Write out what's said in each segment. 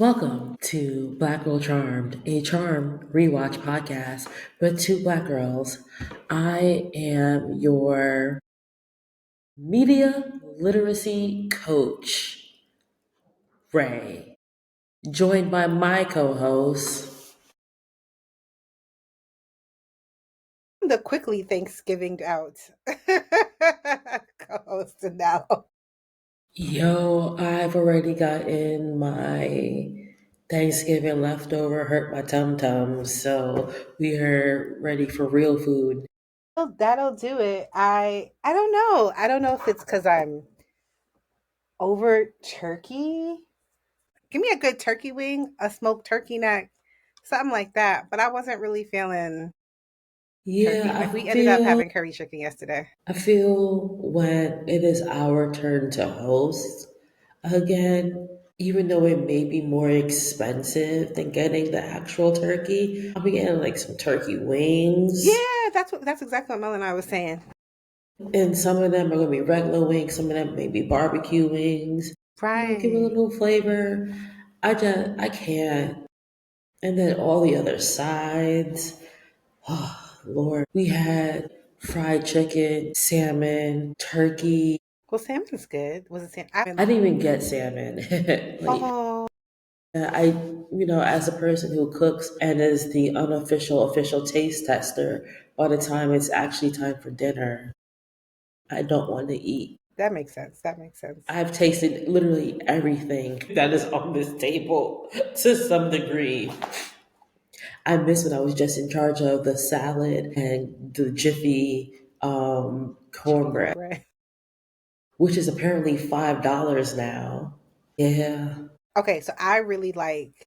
Welcome to Black Girl Charmed, a charm rewatch podcast with two black girls. I am your media literacy coach, Ray, joined by my co host. The quickly Thanksgiving out co-host now. Yo, I've already gotten my Thanksgiving leftover hurt my tum tum, so we are ready for real food. That'll do it. I don't know. I don't know if it's because I'm over turkey. Give me a good turkey wing, a smoked turkey neck, something like that. But I wasn't really feeling Yeah, turkey. We ended up having curry chicken yesterday. I feel when it is our turn to host again, even though it may be more expensive than getting the actual turkey, I'll be getting like some turkey wings. Yeah, that's exactly what Mel and I was saying. And some of them are gonna be regular wings, some of them may be barbecue wings. Give it a Right. little flavor. I can't. And then all the other sides. Oh Lord. We had fried chicken, salmon, turkey. Well, salmon's good. Was it salmon? I didn't even get salmon. Like Oh, I, as a person who cooks and is the unofficial official taste tester, by the time it's actually time for dinner, I don't want to eat. that makes sense. That makes sense. I've tasted literally everything that is on this table to some degree. I miss when I was just in charge of the salad and the Jiffy Chippy cornbread, cornbread. which is apparently $5 now. Yeah. Okay, so I really like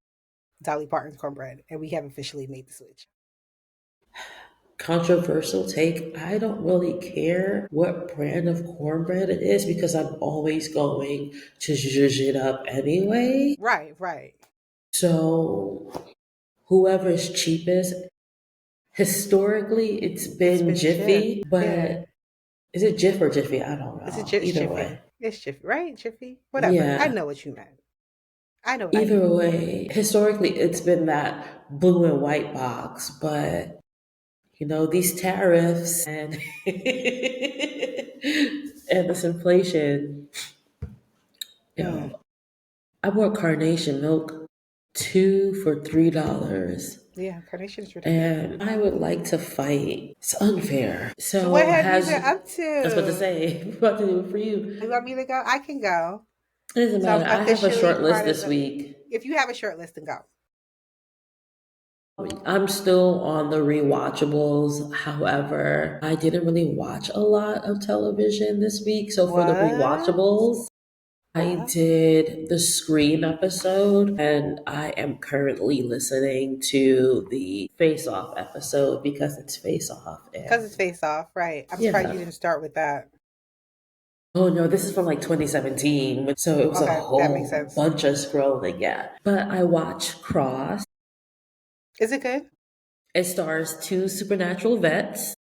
Dolly Parton's cornbread, and we have officially made the switch. Controversial take. I don't really care what brand of cornbread it is because I'm always going to zhuzh it up anyway. Right, right. So whoever is cheapest, historically it's It's been been Jif. Jiffy, Yeah. but is it Jif or Jiffy? I don't know. It's Either Jiffy. way. It's Jiffy, right? Jiffy? Whatever. I Yeah. know what you meant. I know what I Either mean. way, historically it's been that blue and white box, but these tariffs and and this inflation, Hmm. I bought carnation milk two for $3. Yeah, carnation is ridiculous. And I would like to fight. It's unfair. So what So have you has been up I was about to to? say, about to do it for you. You want me to go? I can go. It doesn't So I'm matter. I have a officially short list part of this the. week. If you have a short list, then go. I'm still on the rewatchables. However, I didn't really watch a lot of television this week. So for the What? rewatchables, I What? did the Scream episode, and I am currently listening to the Face Off episode because it's Face Off. Because And it's face off, right? I'm surprised you yeah. didn't start with that. Oh no, this is from like 2017. So it was a Okay, that makes whole sense. bunch of scrolling, yeah. But I watched Cross. Is it good? It stars two supernatural vets,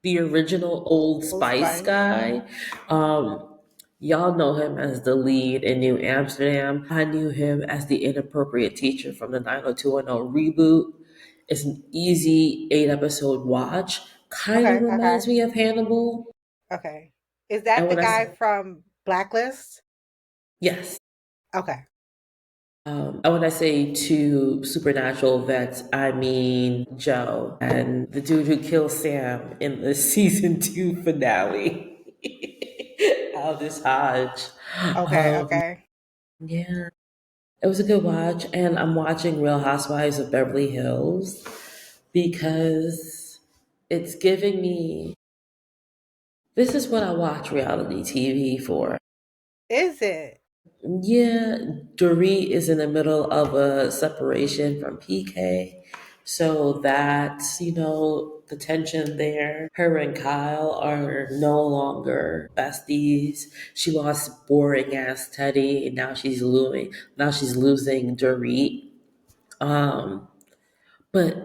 the original Old Old Spice Spice. guy. Um, y'all know him as the lead in New Amsterdam. I knew him as the inappropriate teacher from the 90210 reboot. It's an easy 8 episode watch. Kind of Okay, okay, reminds me of Hannibal. okay. Is that And the when I guy say from Blacklist? yes, Okay. and when I say two supernatural vets, I mean Joe and the dude who kills Sam in the season 2 finale. Aldous Hodge. Okay, Um, okay. yeah, it was a good watch, and I'm watching Real Housewives of Beverly Hills because it's giving me. This is what I watch reality TV for. Is it? Yeah, Dorit is in the middle of a separation from PK. So that's, the tension there. Her and Kyle are no longer besties. She lost boring ass Teddy and now she's losing Dorit. Um, but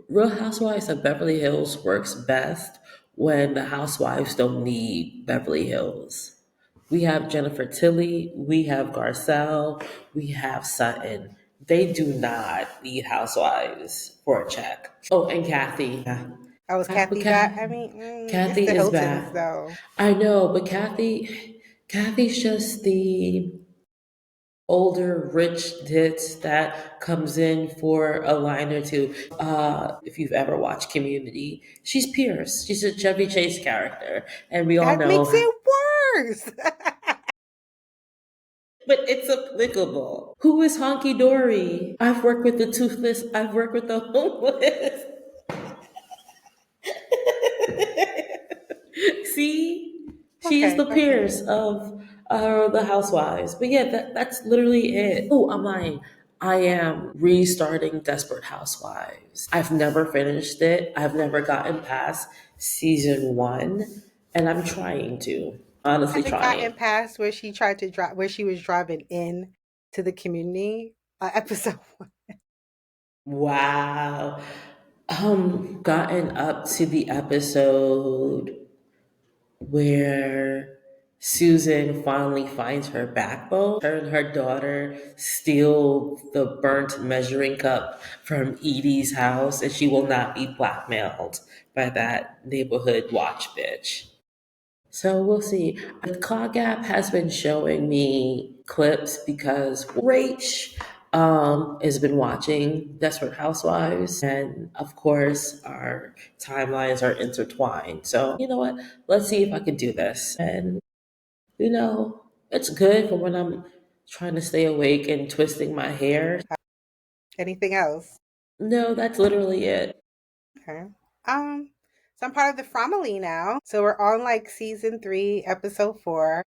Real Housewives of Beverly Hills works best when the housewives don't need Beverly Hills. We have Jennifer Tilly, we have Garcelle, we have Sutton. They do not need housewives for a check. Oh, and Kathy. Yeah. Oh, was But Kathy back? I mean, it's Kathy the is Hiltons, back. though. I know, but Kathy's just the older rich ditz that comes in for a line or two. If you've ever watched Community, she's Pierce. She's a Chevy Chase character, and we all That makes know. it worse. But it's applicable. Who is Honky Dory? I've worked with the toothless. I've worked with the homeless. See, she's Okay, the okay. Pierce of the Housewives. But yeah, that's literally it. Oh, I'm lying. I am restarting Desperate Housewives. I've never finished it. I've never gotten past season one, and I'm trying to. Honestly, Haven't trying. gotten past where she tried to drive, where she was driving in to the community episode one. Wow. Gotten up to the episode where Susan finally finds her backbone. Her and her daughter steal the burnt measuring cup from Edie's house, and she will not be blackmailed by that neighborhood watch bitch. So we'll see. The Clock app has been showing me clips because RHOBH has been watching Desperate Housewives, and of course, our timelines are intertwined. So, you know what? Let's see if I can do this. And, it's good for when I'm trying to stay awake and twisting my hair. Anything else? No, that's literally it. Okay. So I'm part of the family now. So we're on like season 3, episode 4.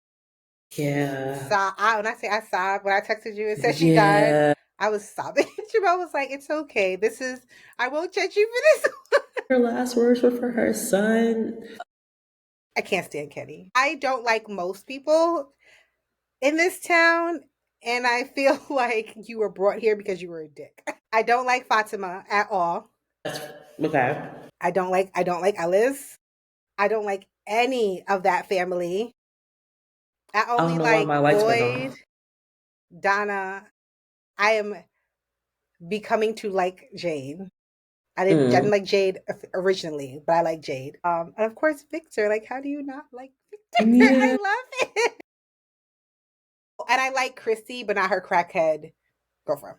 Yeah. When I say I sobbed, when I texted you and said she died, Yeah. I was sobbing. Jamal was like, "It's okay. I won't judge you for this." Her last words were for her son. I can't stand Kenny. I don't like most people in this town, and I feel like you were brought here because you were a dick. I don't like Fatima at all. That's okay. I don't like Alice. I don't like any of that family. I I don't only know why like my lights went Boyd, off. Donna. I am becoming to like Jane. I didn't Mm. like Jade originally, but I like Jade. And of course Victor. Like, how do you not like Victor? I Yeah. love it. And I like Christy, but not her crackhead girlfriend.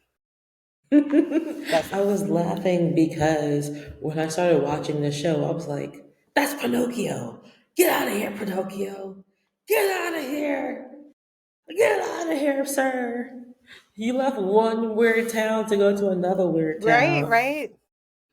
That's I it. was laughing because when I started watching the show, I was like, that's Pinocchio. Get out of here, Pinocchio. Get out of here. Get out of here, sir. You left one weird town to go to another weird Right, town. right.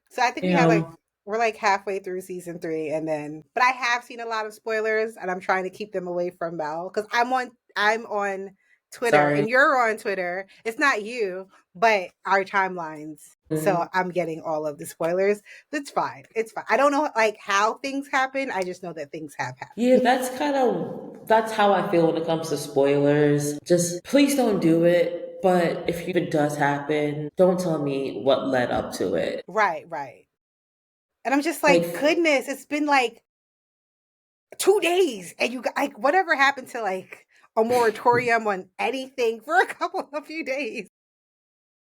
So I think You know, we're like halfway through season 3, and then but I have seen a lot of spoilers, and I'm trying to keep them away from Mel because I'm on Twitter sorry. and you're on Twitter. It's not you, but our timelines. So Mm. I'm getting all of the spoilers. It's fine. It's fine. I don't know like how things happen. I just know that things have Yeah, happened. that's how I feel when it comes to spoilers. Just please don't do it. But if it does happen, don't tell me what led up to it. Right, right. And I'm just Like, like, goodness, it's been like 2 days, and you got like whatever happened to like a moratorium on anything for a few days.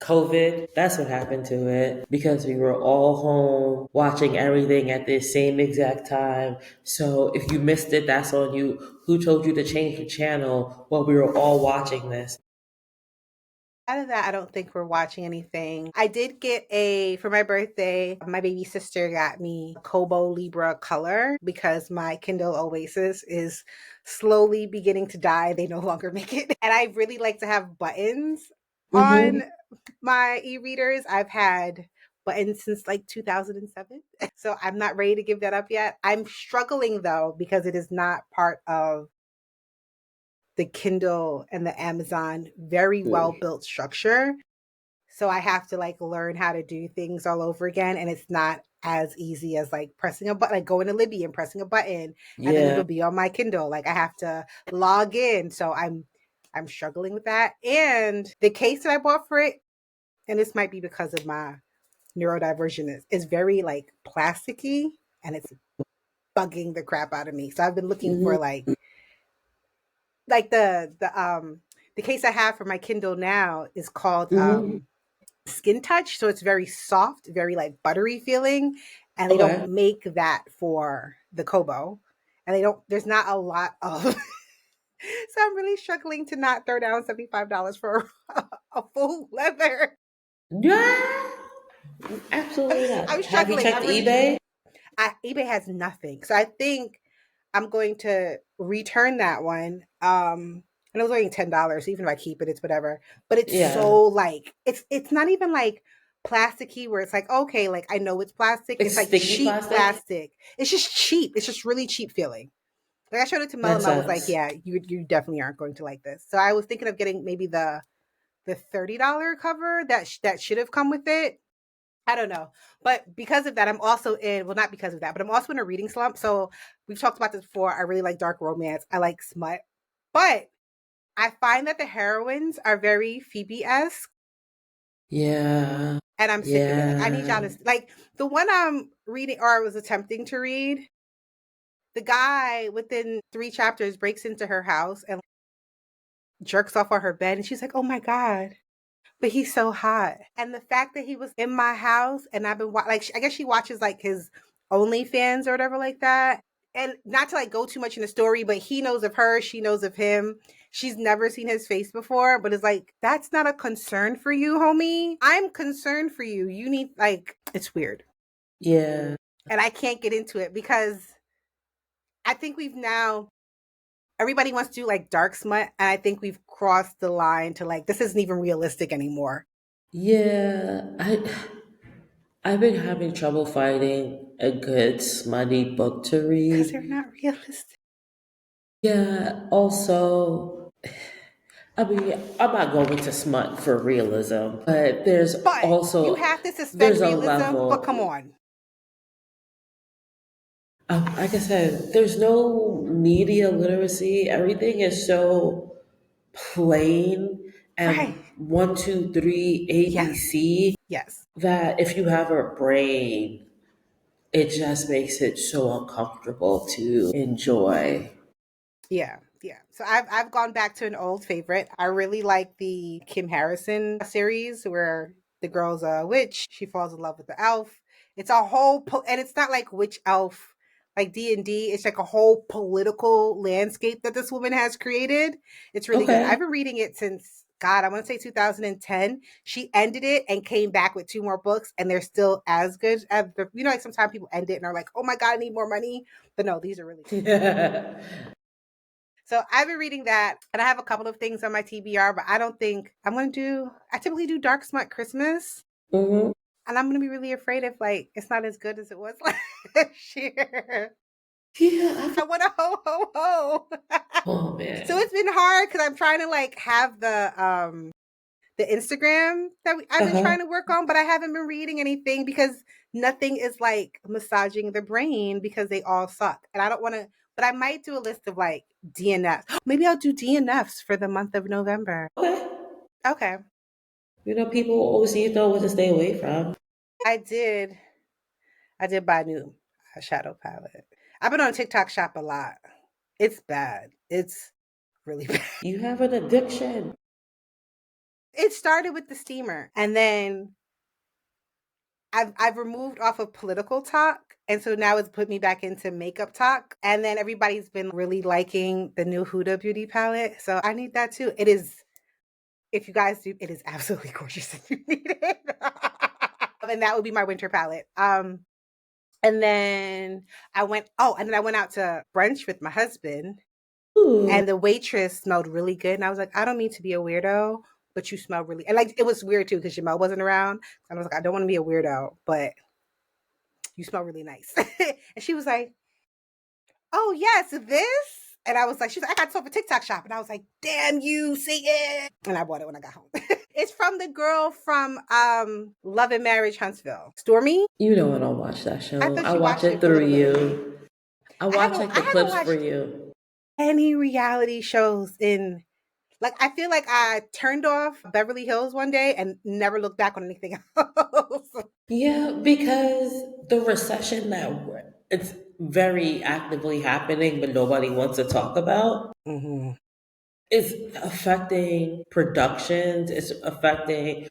COVID, that's what happened to it because we were all home watching everything at the same exact time. So if you missed it, that's on you. Who told you to change the channel while we were all watching this? Out of that, I don't think we're watching anything. I did get for my birthday, my baby sister got me Kobo Libra color because my Kindle Oasis is slowly beginning to die. They no longer make it. And I really like to have buttons Mm-hmm. on my e-readers. I've had buttons since like 2007. So I'm not ready to give that up yet. I'm struggling though because it is not part of the Kindle and the Amazon very well built structure. So I have to like learn how to do things all over again. And it's not as easy as like pressing a button, like going to Libby and pressing a button, and then Yeah. it'll be on my Kindle. Like I have to log in. So I'm struggling with that. And the case that I bought for it, and this might be because of my neurodivergent, is very like plasticky and it's bugging the crap out of me. So I've been looking Mm-hmm. for like the case I have for my Kindle now is called Mm-hmm. skin touch, so it's very soft, very like buttery feeling, and they don't Okay. make that for the Kobo, and they don't. There's not a lot of. So I'm really struggling to not throw down $75 for a full leather. Yeah, absolutely I'm not. Have you struggling. checked I'm really. eBay? eBay has nothing, so I think I'm going to return that one. And it was only $10. So even if I keep it, it's whatever. But it's Yeah, so like it's not even like plasticky where it's like okay, like I know it's plastic. it's It's like sticky cheap plastic. plastic. It's just cheap. It's just really cheap feeling. Like I showed it to Mel That and Mel was like, sucks. yeah, you definitely aren't going to like this. So I was thinking of getting maybe the $30 cover that should have come with it. I don't know. But because of that, I'm also in, well, not because of that, but I'm also in a reading slump. So we've talked about this before. I really like dark romance. I like smut. But I find that the heroines are very Phoebe esque. Yeah, And I'm sick of it. Like, I need y'all yeah. to, like, the one I'm reading or I was attempting to read, the guy within 3 chapters breaks into her house and jerks off on her bed. And she's like, oh my God. But he's so hot. And the fact that he was in my house and I've been like, I guess she watches like his OnlyFans or whatever like that. And not to like go too much in the story, but he knows of her, she knows of him. She's never seen his face before, but it's like, that's not a concern for you, homie. I'm concerned for you. You need, like, it's weird. Yeah. And I can't get into it because I think we've now, everybody wants to do like dark smut. And I think we've crossed the line to like, this isn't even realistic anymore. Yeah, I've been having trouble finding a good smutty book to Because read. they're not realistic. Yeah, also, I mean, I'm not going to smut for realism, but But you have to suspend there's a realism. But come level. on. Like I said, there's no media literacy. Everything is so plain and Right. one, two, three, Yes. ABC Yes. that if you have a brain, it just makes it so uncomfortable to enjoy. Yeah. Yeah. So I've gone back to an old favorite. I really like the Kim Harrison series where the girl's a witch. She falls in love with the elf. It's a whole and it's not like witch elf like D&D. It's like a whole political landscape that this woman has created. It's really good. I've Okay. been reading it since God, I want to say 2010. She ended it and came back with two more books, and they're still as good as the, like sometimes people end it and are like, oh my God, I need more money. But no, these are really good. So I've been reading that, and I have a couple of things on my TBR, but I don't think I'm going to do. I typically do Dark Smut Christmas, Hmm. and I'm going to be really afraid if like it's not as good as it was last year. Yeah, I want to ho ho ho. oh So man. it's been hard because I'm trying to like have the Instagram that I've been trying Uh-huh. to work on, but I haven't been reading anything because nothing is like massaging the brain because they all suck. And I don't want to, but I might do a list of like DNFs. Maybe I'll do DNFs for the month of November. Okay. Okay. People always need to know what to stay away from. I did. I did buy a new shadow palette. I've been on TikTok shop a lot. It's bad. It's really bad. You have an addiction. It started with the steamer and then I've removed off of political talk, and so now it's put me back into makeup talk. And then everybody's been really liking the new Huda Beauty palette, so I need that too. It is, if you guys do, it is absolutely gorgeous if you need it. And that would be my winter palette. And then and then I went out to brunch with my husband, Ooh. and the waitress smelled really good, and I was like, I don't mean to be a weirdo, but you smell really, and like it was weird too because Jamal wasn't around, and I was like, I don't want to be a weirdo, but you smell really nice. And she was like, oh, yes, this. And I was like, she's like, I got this off a TikTok shop. And I was like, damn you, see it. And I bought it when I got home. It's from the girl from Love and Marriage Huntsville. Stormy? You know I don't watch that I show. thought I you watch watched it it a through little bit. you. I watch like the I haven't clips for watched you. any reality shows in like I feel like I turned off Beverly Hills one day and never looked back on anything else. Yeah, because the recession it's very actively happening, but nobody wants to talk about. Mm-hmm. It's affecting productions. It's affecting.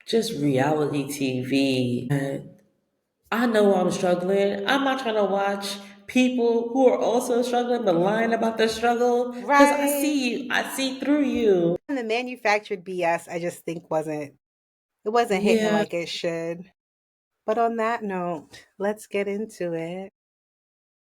just reality TV. And I know I'm struggling. I'm not trying to watch people who are also struggling to line about their struggle because I Right. see you. I see through you. And the manufactured BS, I just think it wasn't hitting Yeah. like it should. But on that note, let's get into it.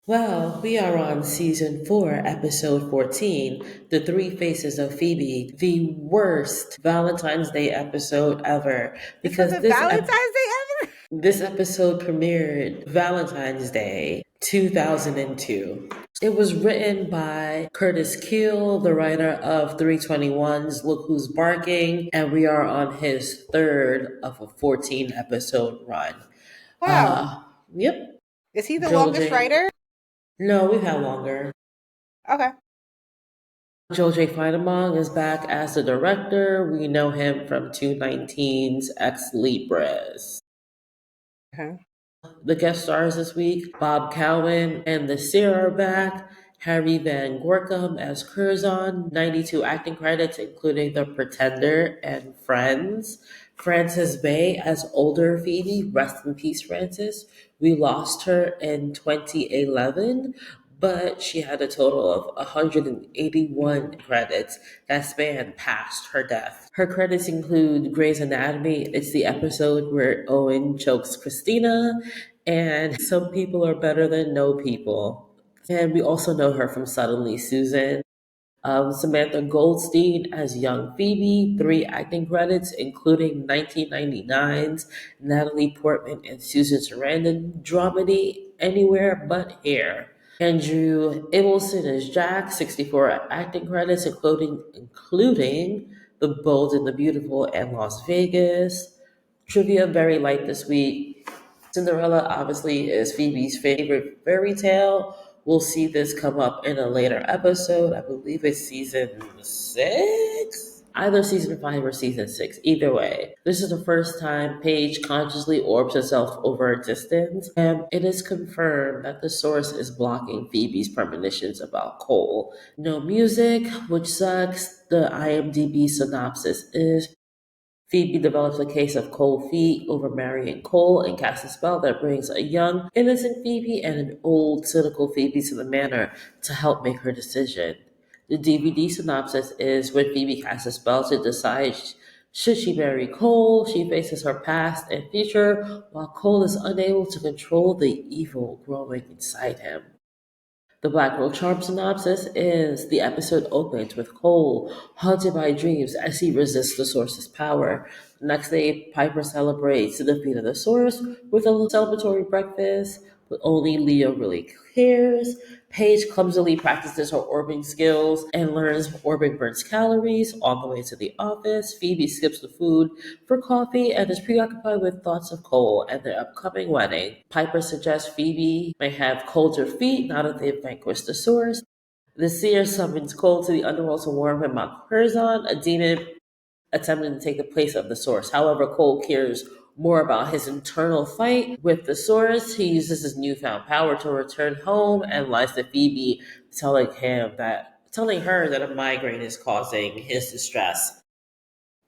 Well, we are on season 4, episode 14, The Three Faces of Phoebe, the worst Valentine's Day episode ever. This was Because a Valentine's Day ever. this episode premiered Valentine's Day 2002. It was written by Curtis Keel, the writer of 321's Look Who's Barking, and we are on his third of a 14 episode run. Wow. Uh, yep. Is he the Joel longest J. writer? No, we've had longer. Okay. Joel J. Feinemong is back as the director. We know him from 219's Ex Libris. Okay. The guest stars this week, Bob Cowan and the Seer are back. Harry Van Gorkum as Curzon, 92 acting credits, including The Pretender and Friends. Frances Bay as older Phoebe, rest in peace, Frances. We lost her in 2011, but she had a total of 181 credits that span past her death. Her credits include Grey's Anatomy. It's the episode where Owen chokes Christina, and Some People Are Better Than No People. And we also know her from Suddenly Susan. Samantha Goldstein as young Phoebe, 3 acting credits, including 1999's Natalie Portman and Susan Sarandon dramedy Anywhere But Here. Andrew Abelson as Jack, 64 acting credits, including The Bold and the Beautiful and Las Vegas. Trivia very light this week. Cinderella obviously is Phoebe's favorite fairy tale. We'll see this come up in a later episode. I believe it's season 6? Either season 5 or season 6. Either way. This is the first time Paige consciously orbs herself over a distance, and it is confirmed that the source is blocking Phoebe's premonitions about Cole. No music, which sucks. The IMDb synopsis is Phoebe develops a case of cold feet over marrying Cole and casts a spell that brings a young, innocent Phoebe and an old, cynical Phoebe to the manor to help make her decision. The DVD synopsis is when Phoebe casts a spell to decide should she marry Cole, she faces her past and future while Cole is unable to control the evil growing inside him. The Black Girl Charm synopsis is the episode opens with Cole haunted by dreams as he resists the Source's power. The next day, Piper celebrates the defeat of the Source with a celebratory breakfast, but only Leo really cares. Paige clumsily practices her orbing skills and learns orbing burns calories on the way to the office. Phoebe skips the food for coffee and is preoccupied with thoughts of Cole and their upcoming wedding. Piper suggests Phoebe may have colder feet now that they've vanquished the Source. The seer summons Cole to the underworld to warn him about Curzon, a demon attempting to take the place of the Source. However, Cole cares more about his internal fight with the Source. He uses his newfound power to return home and lies to Phoebe, telling her that a migraine is causing his distress.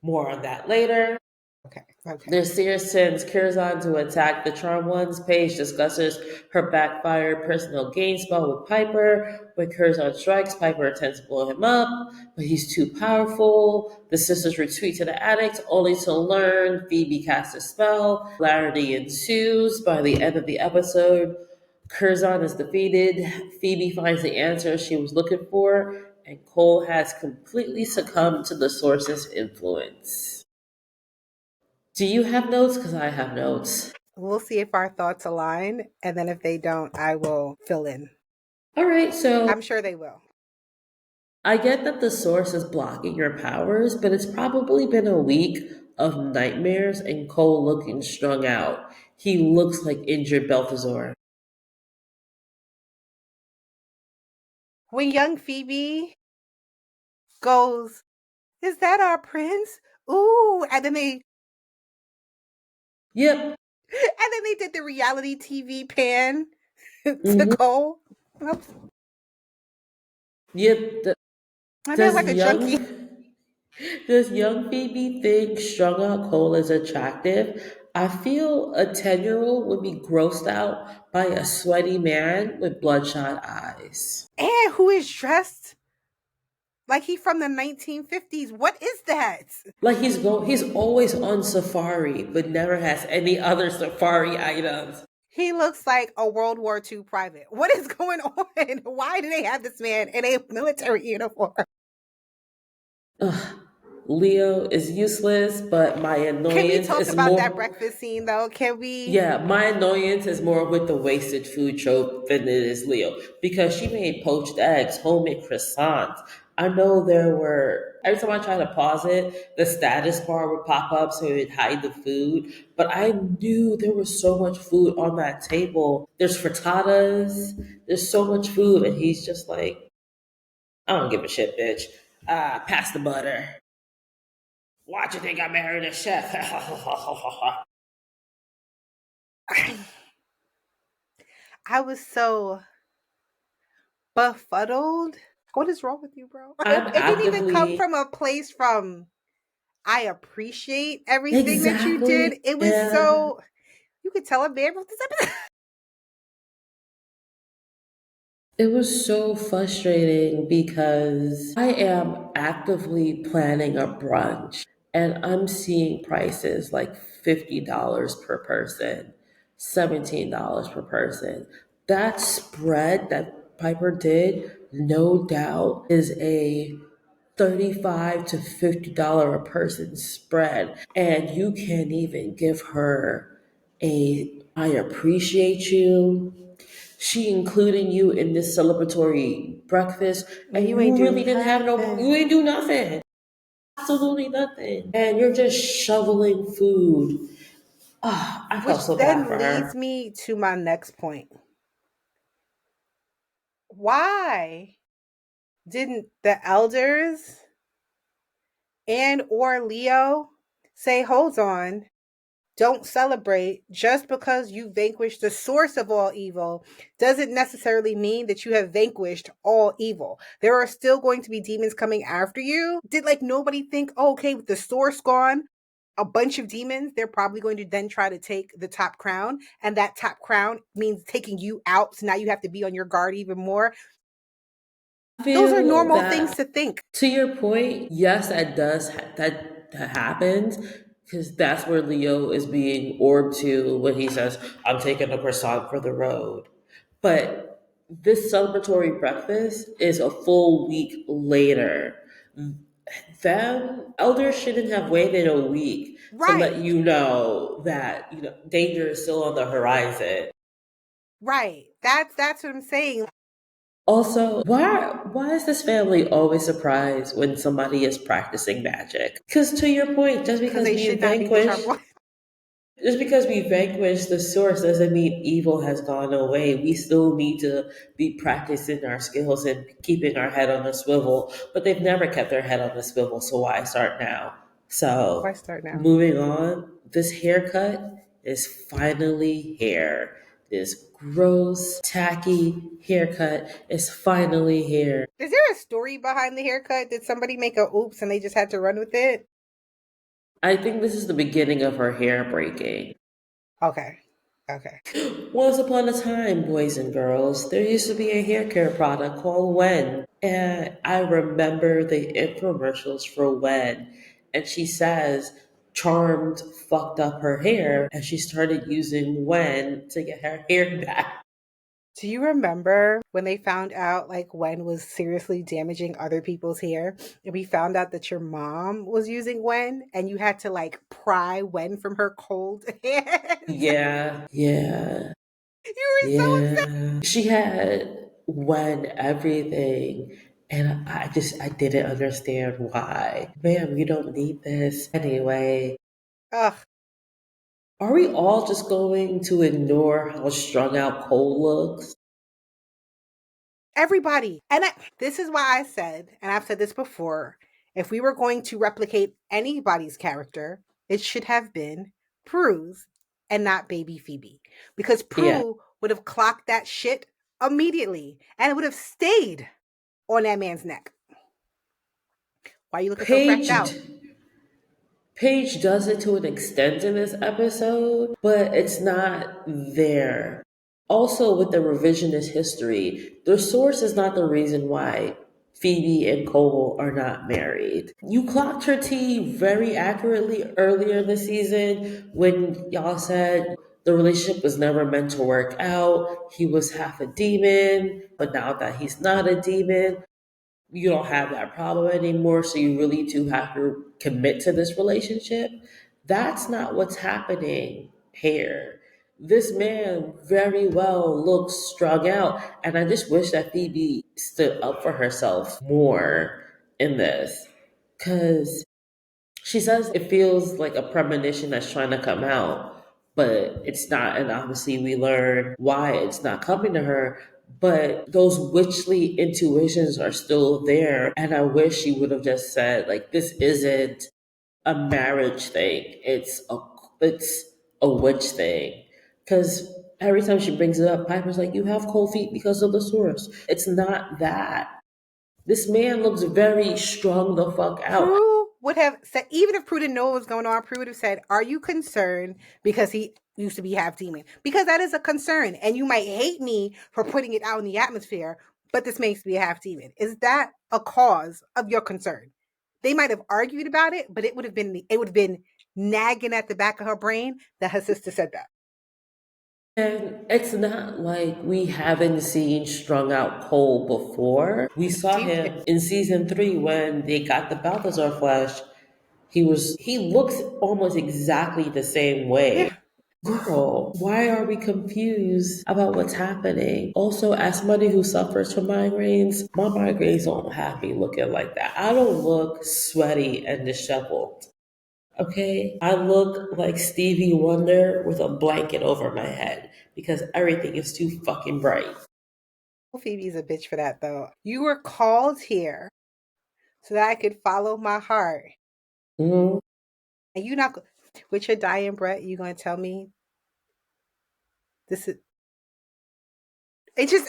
More on that later. Okay. Okay. The seer sends Curzon to attack the Charmed Ones. Paige discusses her backfired personal gain spell with Piper. When Curzon strikes, Piper attempts to blow him up, but he's too powerful. The sisters retreat to the attic, only to learn Phoebe casts a spell. Hilarity ensues. By the end of the episode, Curzon is defeated. Phoebe finds the answer she was looking for, and Cole has completely succumbed to the Source's influence. Do you have notes? Because I have notes. We'll see if our thoughts align. And then if they don't, I will fill in. All right, so I'm sure they will. I get that the source is blocking your powers, but it's probably been a week of nightmares and Cole looking strung out. He looks like injured Balthazar. When young Phoebe goes, "Is that our prince?" Ooh, Yep. and then they did the reality TV pan to Hmm. Cole. Oops. Yep. I meant Does like a junkie. young Does young Phoebe think strung out coal is attractive? I feel a 10-year-old would be grossed out by a sweaty man with bloodshot eyes. And who is dressed like he from the 1950s? What is that? Like he's always on safari, but never has any other safari items. He looks like a World War II private. What is going on? Why do they have this man in a military uniform? Ugh, Leo is useless, but my Can we annoyance talk is about that more. breakfast scene though? Can we? Yeah, my annoyance is more with the wasted food trope than it is Leo because she made poached eggs, homemade croissants. I know there were, every time I try to pause it, the status bar would pop up so it would hide the food. But I knew there was so much food on that table. There's frittatas, there's so much food, and he's just like, I don't give a shit, bitch. Pass the butter. Why'd you think I married a chef? I was so befuddled. What is wrong with you, bro? I'm It didn't even come actively from a place from I appreciate everything that you did. exactly, It was and so you could tell a man wrote this episode. it was so frustrating because I am actively planning a brunch and I'm seeing prices like $50 per person, $17 per person. That spread that Piper did, no doubt, is a 35 to $50 a person spread. And you can't even give her a I appreciate you, she including you in this celebratory breakfast, And and you ain't you do really didn't have no, you nothing. ain't do nothing, absolutely nothing, and you're just shoveling food. Ah, I felt Which so bad then for leads her. me to my next point. Why didn't the elders and or Leo say, hold on, don't celebrate just because you vanquished the source of all evil doesn't necessarily mean that you have vanquished all evil. There are still going to be demons coming after you. Did like nobody think, oh, okay, with the source gone, a bunch of demons, they're probably going to then try to take the top crown. And that top crown means taking you out. So now you have to be on your guard even more. I Those are feel normal things that to think. to your point, yes, that happens because that's where Leo is being orbed to when he says, "I'm taking a croissant for the road." But this celebratory breakfast is a full week later. Them elders shouldn't have waited a week to let Right. you know that danger is still on the horizon. Right. That's what I'm saying. Also, why is this family always surprised when somebody is practicing magic? Because to your point, Because they should not be the sharp one. just because we vanquished the source doesn't mean evil has gone away. We still need to be practicing our skills and keeping our head on the swivel. But they've never kept their head on the swivel, so why start now? Why So, start now? moving on, this haircut is finally hair. This gross, tacky haircut is finally hair. Is there a story behind the haircut? Did somebody make a oops and they just had to run with it? I think this is the beginning of her hair breaking. Okay. Okay. Once upon a time, boys and girls, there used to be a hair care product called Wen. And I remember the infomercials for Wen. And she says Charmed fucked up her hair and she started using Wen to get her hair back. Do you remember when they found out like Wen was seriously damaging other people's hair? And we found out that your mom was using Wen and you had to like pry Wen from her cold hands. Yeah, yeah, You were so upset. yeah. She had Wen everything. And I didn't understand why. Ma'am, you don't need this. Anyway, Ugh. are we all just going to ignore how strung out Cole looks? Everybody. This is why I said, and I've said this before, if we were going to replicate anybody's character, it should have been Prue's and not baby Phoebe. Because Yeah. Prue would have clocked that shit immediately and it would have stayed on that man's neck. Why are you looking so cracked Paige out? Paige does it to an extent in this episode, but it's not there. Also, with the revisionist history, the source is not the reason why Phoebe and Cole are not married. You clocked her tea very accurately earlier this season when y'all said the relationship was never meant to work out. He was half a demon, but now that he's not a demon, you don't have that problem anymore, so you really do have to commit to this relationship. That's not what's happening here. This man very well looks strung out, and I just wish that Phoebe stood up for herself more in this. Because she says it feels like a premonition that's trying to come out, but it's not. And obviously, we learn why it's not coming to her. But those witchly intuitions are still there. And I wish she would have just said, like, this isn't a marriage thing, it's a witch thing. Because every time she brings it up, Piper's like, you have cold feet because of the source. It's not that. This man looks very strung the fuck out. Prue would have said, even if Prue didn't know what was going on, Prue would have said, "Are you concerned because he used to be half demon?" Because that is a concern, and you might hate me for putting it out in the atmosphere, but this makes me a half demon. Is that a cause of your concern? They might have argued about it, but it would have been nagging at the back of her brain that her sister said that. And it's not like we haven't seen Strung Out Cole before. We saw She, him in season 3 when they got the Balthazar flesh. He looks almost exactly the same way. yeah, Girl, why are we confused about what's happening? Also, as somebody who suffers from migraines, my migraines don't have me looking like that. I don't look sweaty and disheveled. Okay? I look like Stevie Wonder with a blanket over my head because everything is too fucking bright. Phoebe's a bitch for that though. You were called here so that I could follow my heart, Mhm. and you not with your dying breath. You gonna tell me this is it? Just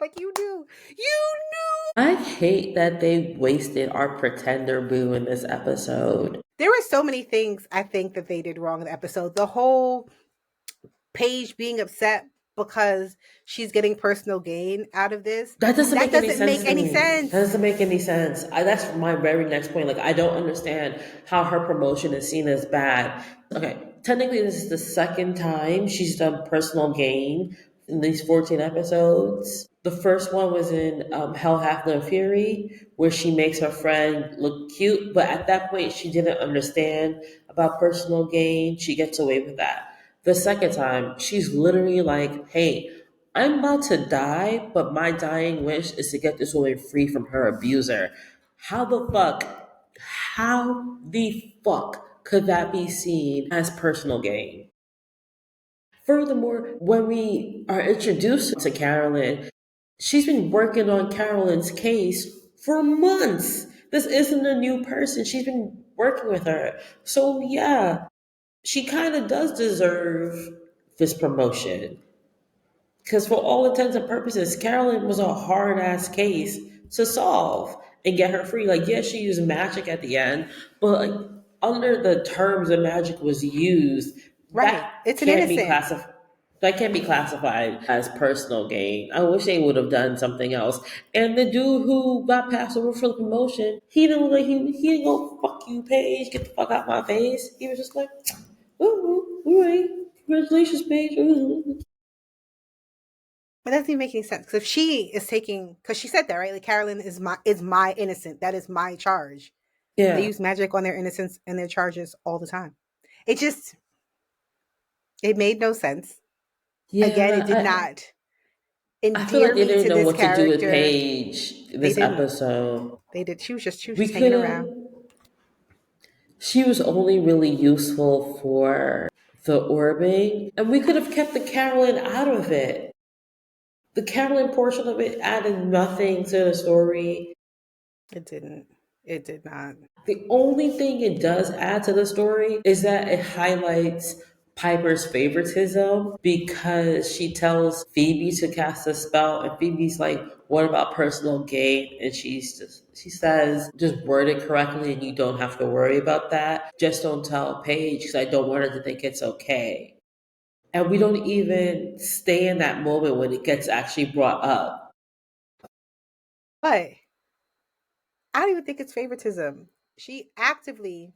like you do. You knew. I hate that they wasted our pretender boo in this episode. There were so many things I think that they did wrong in the episode. The whole Paige being upset because she's getting personal gain out of this. That doesn't That make any doesn't sense make to any me. That sense. doesn't make any sense. That's my very next point. Like, I don't understand how her promotion is seen as bad. Okay, technically, this is the second time she's done personal gain in these 14 episodes. The first one was in Hell Hath No Fury, where she makes her friend look cute, but at that point, she didn't understand about personal gain. She gets away with that. The second time, she's literally like, hey, I'm about to die, but my dying wish is to get this woman free from her abuser. How the fuck, how the fuck could that be seen as personal gain? Furthermore, when we are introduced to Carolyn, she's been working on Carolyn's case for months. This isn't a new person. She's been working with her. So, yeah, she kind of does deserve this promotion. Because for all intents and purposes, Carolyn was a hard ass case to solve and get her free. Like, yes, she used magic at the end, but like under the terms that magic was used, Right. that It's an can't be innocent. classified. That can't be classified as personal gain. I wish they would have done something else. And the dude who got passed over for the promotion, he didn't look like he didn't go fuck you, Paige, get the fuck out my face. He was just like, oh, all right, congratulations, Paige. Ooh. It doesn't even make any sense. Because if she is taking, because she said that, right? Like Carolyn is my innocent. That is my charge. They Yeah. use magic on their innocence and their charges all the time. It just it made no sense. Again, it did Yeah, not I feel like endear they me didn't to know this what to do with character. Paige They this didn't. episode. They did. She was just We hanging could have. around. She was only really useful for the orbiting, and we could have kept the Carolyn out of it. The Carolyn portion of it added nothing to the story. It didn't. It did not. The only thing it does add to the story is that it highlights Piper's favoritism because she tells Phoebe to cast a spell, and Phoebe's like, "What about personal gain?" And she says, "Just word it correctly, and you don't have to worry about that. Just don't tell Paige because I don't want her to think it's okay." And we don't even stay in that moment when it gets actually brought up. But I don't even think it's favoritism. She actively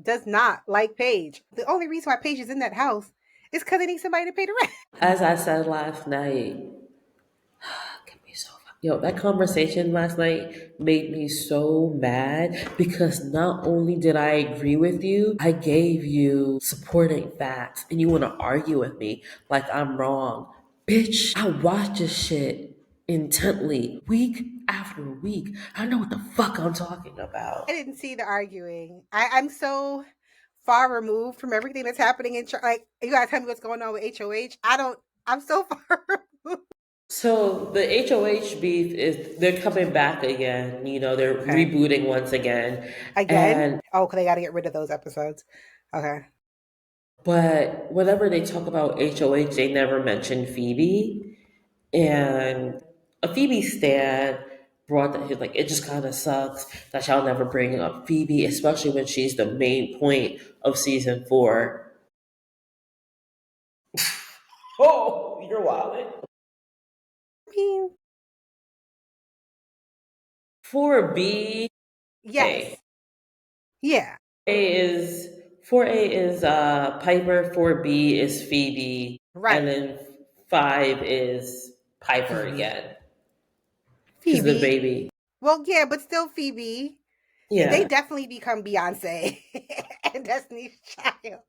does not like Paige. The only reason why Paige is in that house is because they need somebody to pay the rent. As I said last night, get me so yo, that conversation last night made me so mad because not only did I agree with you, I gave you supporting facts, and you want to argue with me like I'm wrong. Bitch, I watch this shit intently, week after week. I know what the fuck I'm talking I about. didn't see the arguing. I'm so far removed from everything that's happening in like you gotta tell me what's going on with HOH. I don't. I'm so far removed. So the HOH beef is they're coming back again. They're Okay. rebooting once again. Again? And Oh, because they got to get rid of those episodes. Okay. but whenever they talk about HOH, they never mention Phoebe. And a Phoebe stan brought that he's like, it just kind of sucks that y'all never bring up Phoebe, especially when she's the main point of season 4. Oh, you're wild. I mean, 4B, A. yes. Yeah. A is 4A is Piper, 4B is Phoebe, and Right. then 5 is Piper Phoebe. again. He's the Phoebe. baby. Well, yeah, but still Phoebe. They Yeah. definitely become Beyonce and Destiny's Child.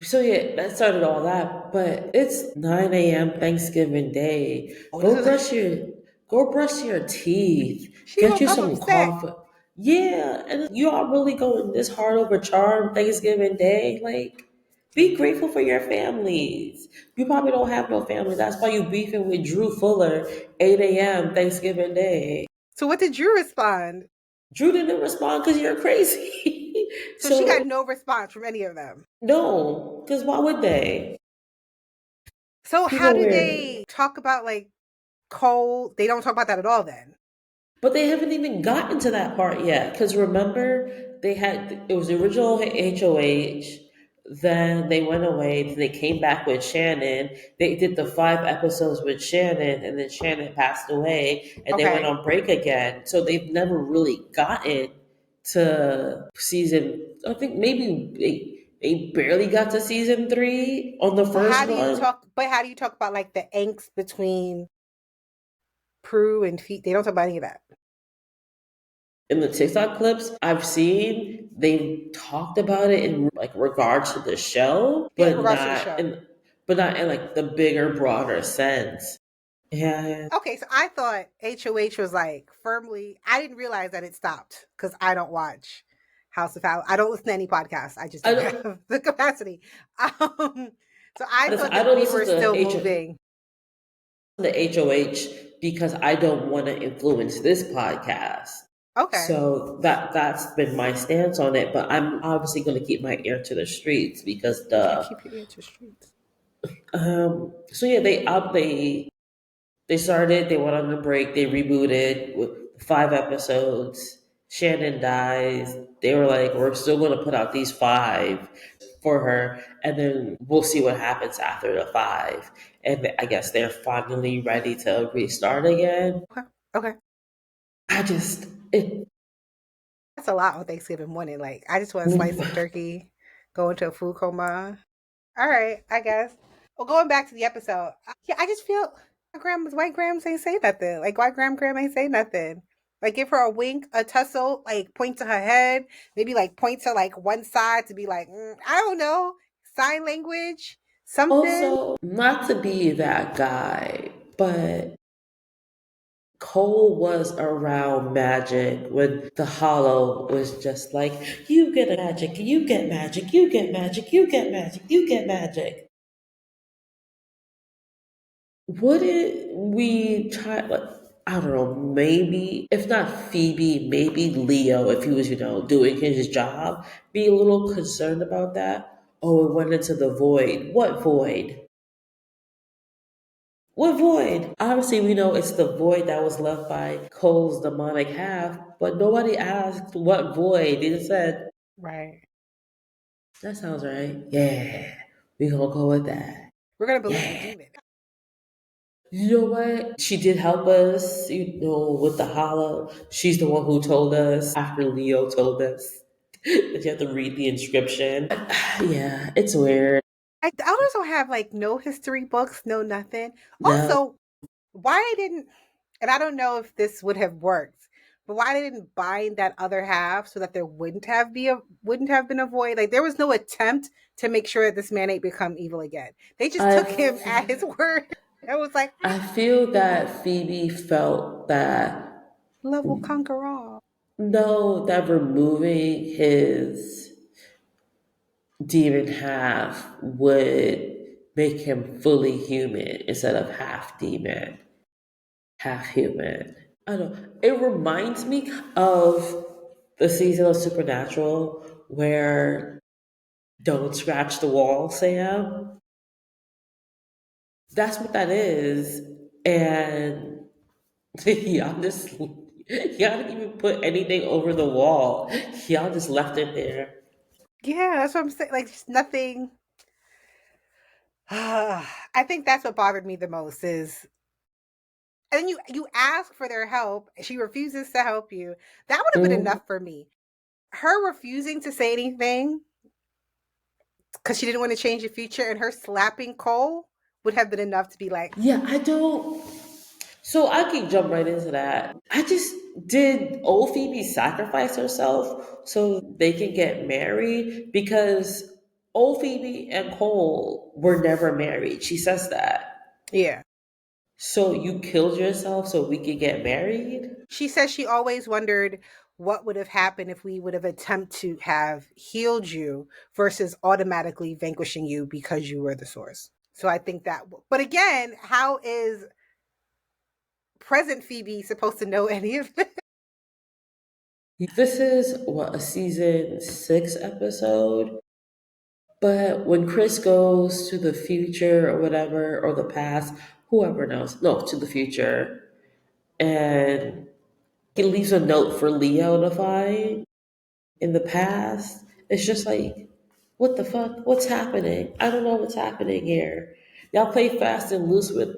So yeah, that started all that. But it's 9 a.m. Thanksgiving Day. Oh, this Go is. brush your go brush your teeth. She Get woke you up some upset. coffee. Yeah, and you all really going this hard over charm Thanksgiving Day? Like, be grateful for your families. You probably don't have no family. That's why you beefing with Drew Fuller 8 a.m. Thanksgiving Day. So what did Drew respond? Drew didn't respond because you're crazy. So she got So no response from any of them. no, because why would they? So how People do weird. they talk about like Cole? They don't talk about that at all then. But they haven't even gotten to that part yet. Because remember, it was the original HOH. Then they went away. They came back with Shannon. They did the 5 episodes with Shannon, and then Shannon passed away, and they went Okay. on break again. So they've never really gotten to season. I think maybe they barely got to season 3 on the So how first do you one. talk? But how do you talk about like the angst between Prue and Feet? They don't talk about any of that. In the TikTok clips I've seen, they've talked about it in like regards to the show, Yeah, in regards to the show. but not in like the bigger, broader sense. Yeah. Okay, so I thought HOH was like firmly. I didn't realize that it stopped because I don't watch House of House. I don't listen to any podcasts. I just I don't don't have the capacity. Um, so I listen, thought I that don't we listen were to still moving. HOH because I don't want to influence this podcast. Okay, So that's been my stance on it, but I'm obviously going to keep my ear to the streets because you can't the keep your ear to the streets. so yeah, they started, they went on a break, they rebooted with 5 episodes. Shannon dies. They were like, we're still going to put out these 5 for her, and then we'll see what happens after the 5. And I guess they're finally ready to restart again. Okay, okay, I just, it, that's a lot on Thanksgiving morning. Like I just want to slice some turkey, go into a food coma. All right, I guess. Well, going back to the episode, yeah, I just feel my grandma's white grams ain't say nothing. Like white grandma ain't say nothing. Like give her a wink, a tussle, like point to her head, maybe like point to like one side to be like, I don't know, sign language, something. also, not to be that guy, but Cole was around magic when the Hollow was just like, you get magic, you get magic, you get magic, you get magic, you get magic. Wouldn't we try? Like, I don't know, maybe, if not Phoebe, maybe Leo, if he was, doing his job, be a little concerned about that. Oh, it went into the void. What void? What void? Obviously, we know it's the void that was left by Cole's demonic half, but nobody asked what void. They just said, Right. that sounds right. Yeah, we gonna go with that. We're gonna believe the Yeah. demon. You know what? She did help us, with the hollow. She's the one who told us after Leo told us that you have to read the inscription. Yeah, it's weird. I also have like no history books, no nothing. No, Also, why they didn't, and I don't know if this would have worked, but why they didn't bind that other half so that there wouldn't have been a void. Like there was no attempt to make sure that this man ain't become evil again. They just I took him at his word. It was like, I feel that Phoebe felt that love will conquer all. no, that removing his demon half would make him fully human instead of half demon, half human. I don't know. It reminds me of the season of Supernatural where Don't Scratch the Wall, Sam. That's what that is. And y'all just, y'all didn't even put anything over the wall. Y'all just left it there. Yeah, that's what I'm saying. Like just nothing. I think that's what bothered me the most is, and you ask for their help, she refuses to help you. That would have been Mm. enough for me. Her refusing to say anything because she didn't want to change the future, and her slapping Cole would have been enough to be like, Yeah, I don't. So I can jump right into that. I just did old Phoebe sacrifice herself so they can get married because old Phoebe and Cole were never married. She says that. yeah. So you killed yourself so we could get married? She says she always wondered what would have happened if we would have attempted to have healed you versus automatically vanquishing you because you were the source. So I think that, but again, how is present Phoebe supposed to know any of this? This is what, a season 6 episode? But when Chris goes to the future or whatever, or the past, whoever knows, no, to the future, and he leaves a note for Leo to find in the past, it's just like, what the fuck? What's happening? I don't know what's happening here. Y'all play fast and loose with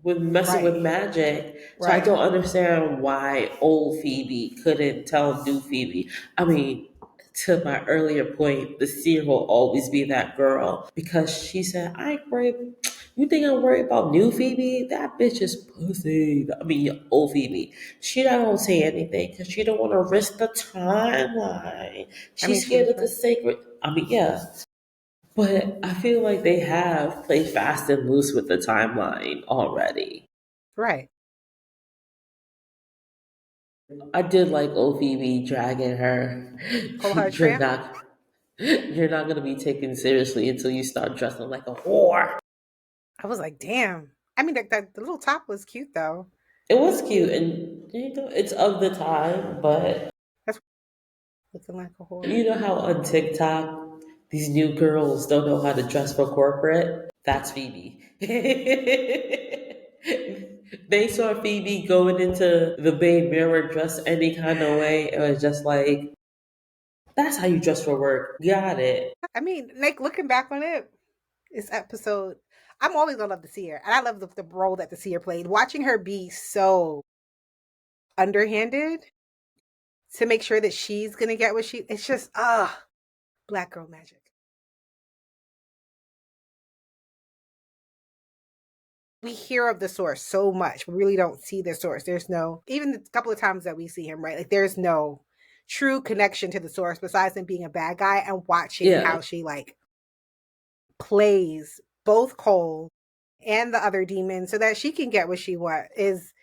messing with Right, magic. So I right. don't understand why old Phoebe couldn't tell new Phoebe. I mean, to my earlier point, the seer will always be that girl because she said, I ain't worried. You think I'm worried about new Phoebe? That bitch is pussy. I mean, old Phoebe. She not gonna say anything because she don't want to risk the timeline. I mean, She's she scared was of the right. sacred. I mean, yeah. But I feel like they have played fast and loose with the timeline already. Right. I did like old Phoebe dragging her. Whole heart You're tramp. not you're not gonna be taken seriously until you start dressing like a whore. I was like, damn. I mean, the little top was cute though. It was cute and it's of the time, but That's looking like a whore. you know how on TikTok these new girls don't know how to dress for corporate? That's Phoebe. They saw Phoebe going into the Bay Mirror dressed any kind of way. It was just like, that's how you dress for work. Got it. I mean, like looking back on it, this episode, I'm always gonna love the seer, and I love the role that the seer played. Watching her be so underhanded to make sure that she's gonna get what she. It's just black girl magic. We hear of the source so much, we really don't see the source. There's no, even the couple of times that we see him, right? Like there's no true connection to the source besides him being a bad guy and watching Yeah. how she like plays both Cole and the other demon so that she can get what she wants is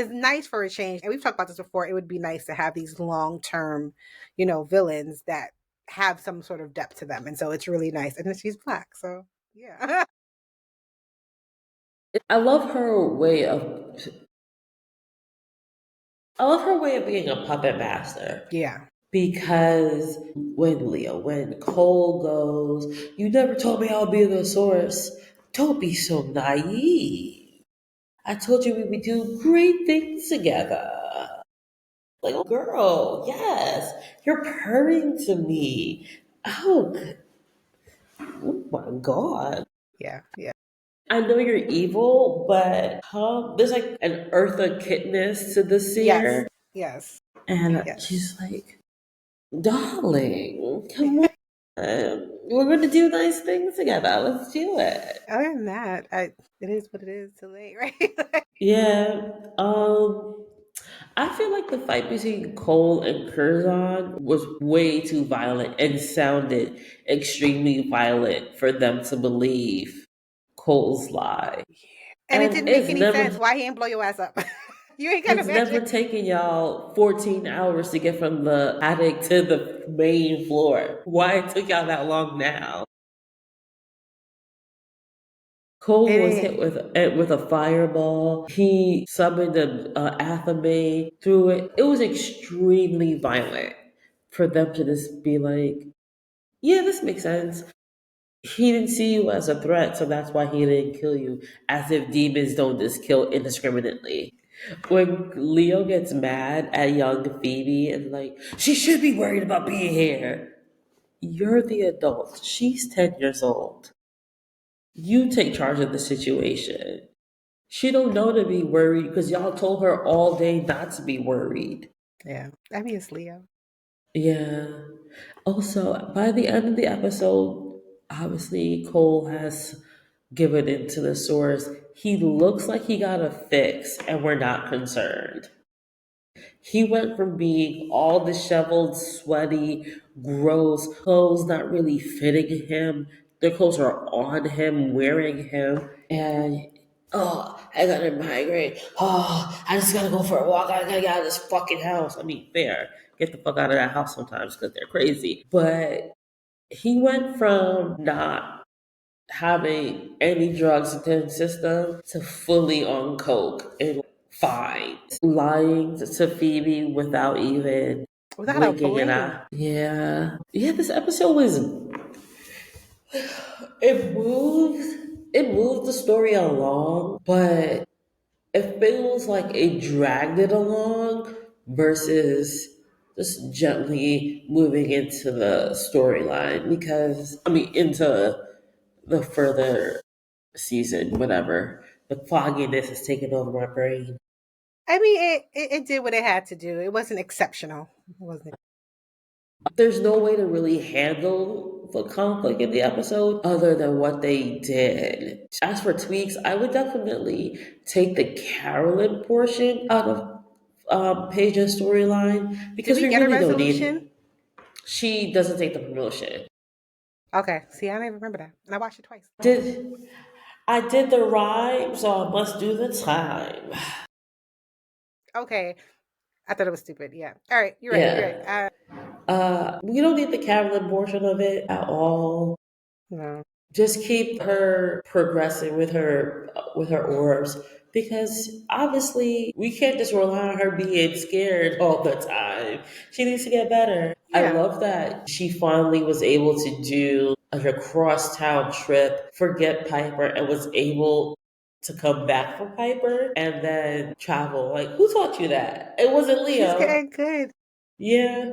nice for a change. And we've talked about this before. It would be nice to have these long term, villains that have some sort of depth to them. And so it's really nice. And then she's black. So yeah. I love her way of I love her way of being a puppet master. Yeah. Because when Cole goes, you never told me I'll be the source. Don't be so naive. I told you we would do great things together. Like, oh, girl, yes, you're purring to me. Oh, oh my God. Yeah. Yeah. I know you're evil, but there's like an Eartha Kittness to the Yes. seer. Yes. And Yes. she's like, darling, come on. We're going to do nice things together. Let's do it. Other than that, it is what it is too late, right? Yeah. I feel like the fight between Cole and Curzon was way too violent and sounded extremely violent for them to believe Cole's lie. And it And didn't make any sense. Why he didn't blow your ass up? You ain't got to it's never imagine. taken y'all 14 hours to get from the attic to the main floor. Why it took y'all that long now? Cole was hit And with a fireball. He summoned an Athame through it. It was extremely violent for them to just be like, "Yeah, this makes sense." He didn't see you as a threat, so that's why he didn't kill you. As if demons don't just kill indiscriminately. When Leo gets mad at young Phoebe and like, she should be worried about being here. You're the adult. She's 10 years old. You take charge of the situation. She don't know to be worried because y'all told her all day not to be worried. yeah, I mean it's Leo. Yeah. Also, by the end of the episode, obviously Cole has given into the source. He looks like he got a fix, and we're not concerned. He went from being all disheveled, sweaty, gross, clothes not really fitting him. The clothes are on him, wearing him, and oh, I got a migraine. Oh, I just gotta go for a walk. I gotta get out of this fucking house. I mean, fair. Get the fuck out of that house sometimes because they're crazy. But he went from not having any drugs in his system to fully on coke and fine, lying to Phoebe without even Without a blinking an blink. eye. Yeah, yeah. This episode was it moved the story along, but it feels like it dragged it along versus just gently moving into the storyline because I mean into the further season, whatever. The fogginess is taking over my brain. I mean, it did what it had to do. It wasn't exceptional. It wasn't. There's no way to really handle the conflict in the episode other than what they did. As for tweaks, I would definitely take the Carolyn portion out of Paige's storyline Did because we we get a really don't resolution? need. She doesn't take the promotion. Okay. See, I don't even remember that, and I watched it twice. Did I did the rhyme, so I must do the time. Okay, I thought it was stupid. Yeah. All right. You're right. You're right. Yeah. We don't need the Carolyn portion of it at all. No. Just keep her progressing with her orbs because obviously we can't just rely on her being scared all the time. She needs to get better. I Yeah. love that she finally was able to do like a crosstown trip, forget Piper, and was able to come back from Piper and then travel. Like, who taught you that? It wasn't She's Leo. getting good. Yeah.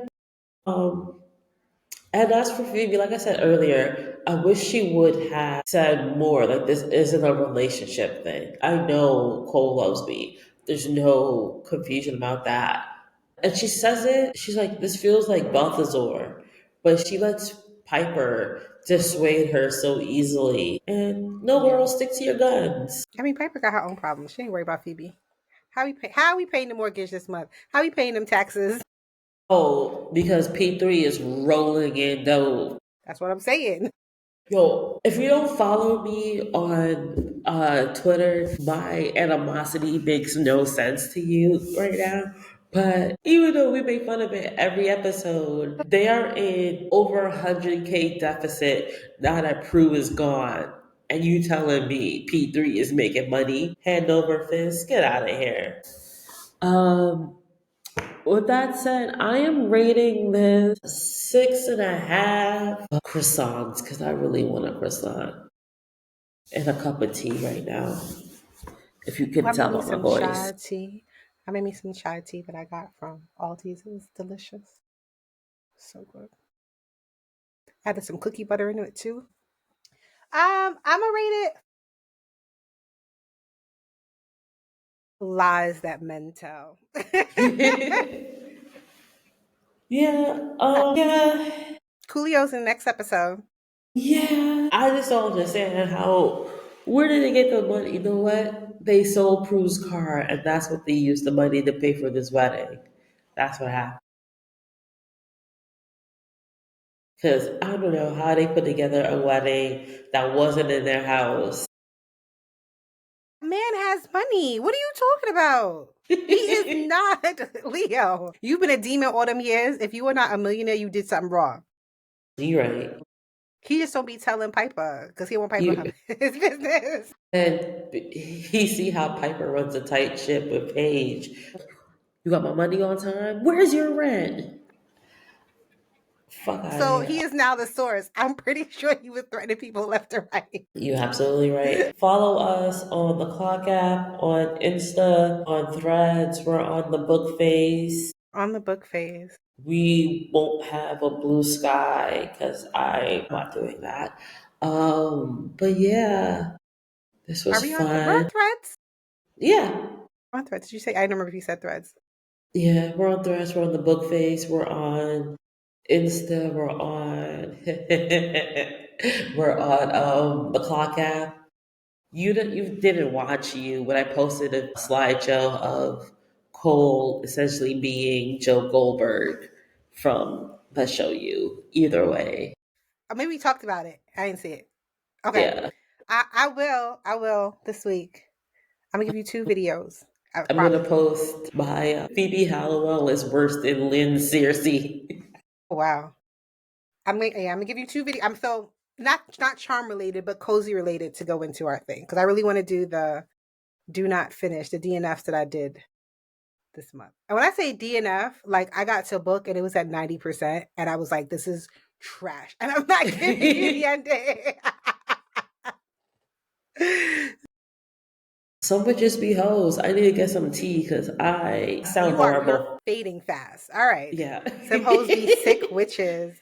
Um, and as for Phoebe, like I said earlier, I wish she would have said more. Like, this isn't a relationship thing. I know Cole loves me. There's no confusion about that. And she says it, she's like, this feels like Balthazar. But she lets Piper dissuade her so easily. And no, Yeah. girl, stick to your guns. I mean, Piper got her own problems. She ain't worried about Phoebe. How we paying the mortgage this month? How we paying them taxes? Oh, because P3 is rolling in dough. That's what I'm saying. Yo, if you don't follow me on Twitter, my animosity makes no sense to you right now. But even though we make fun of it every episode, they are in over 100K deficit now that Prue is gone. And you telling me P3 is making money? Hand over fist? Get out of here. Um, With that said, I am rating this 6.5 croissants because I really want a croissant and a cup of tea right now. If you Oh, I can made tell me by my some voice. chai tea. I made me some chai tea that I got from Aldi's. It was delicious. So good. Added some cookie butter into it too. I'm gonna rate it lies that men tell. Yeah. Coolio's in the next episode. Yeah. I just don't understand how. Where did they get the money? You know what? They sold Prue's car, and that's what they used the money to pay for this wedding. That's what happened. Because I don't know how they put together a wedding that wasn't in their house. Man has money. What are you talking about? He is not Leo. You've been a demon all them years. If you were not a millionaire, you did something wrong. You're right. He just don't be telling Piper because he want Piper to You handle his business. and he see how Piper runs a tight ship with Paige. You got my money on time? Where's your rent? Fuck out of So here. he is now the source. I'm pretty sure he was threatening people left and right. You're absolutely right. Follow us on the Clock app, on Insta, on Threads. We're on the book phase. On the book phase. We won't have a blue sky because I'm not doing that. But yeah, this Are was we on? We're on fun. threads. Yeah, We're on threads. Did you say? I don't remember if you said threads. yeah, we're on Threads. We're on the book phase. We're on Insta. We're on. We're on the Clock app. You didn't watch you when I posted a slideshow of Cole essentially being Joe Goldberg from the show you. Either way. Or maybe we talked about it. I didn't see it. Okay. Yeah. I will. I will this week. I'm gonna give you 2 videos. I I'm gonna promise. post my Phoebe Hallowell is worse than Lynn Searcy. Oh, wow. I'm gonna give you 2 videos. I'm so not charm related, but cozy related to go into our thing because I really want to do the do not finish the DNFs that I did this month. And when I say DNF, like I got to a book and it was at 90%, and I was like, "This is trash," and I'm not giving you the ending. Some would just be hoes. I need to get some tea because I sound You're horrible. fading fast. All right, Yeah. some hoes be sick witches.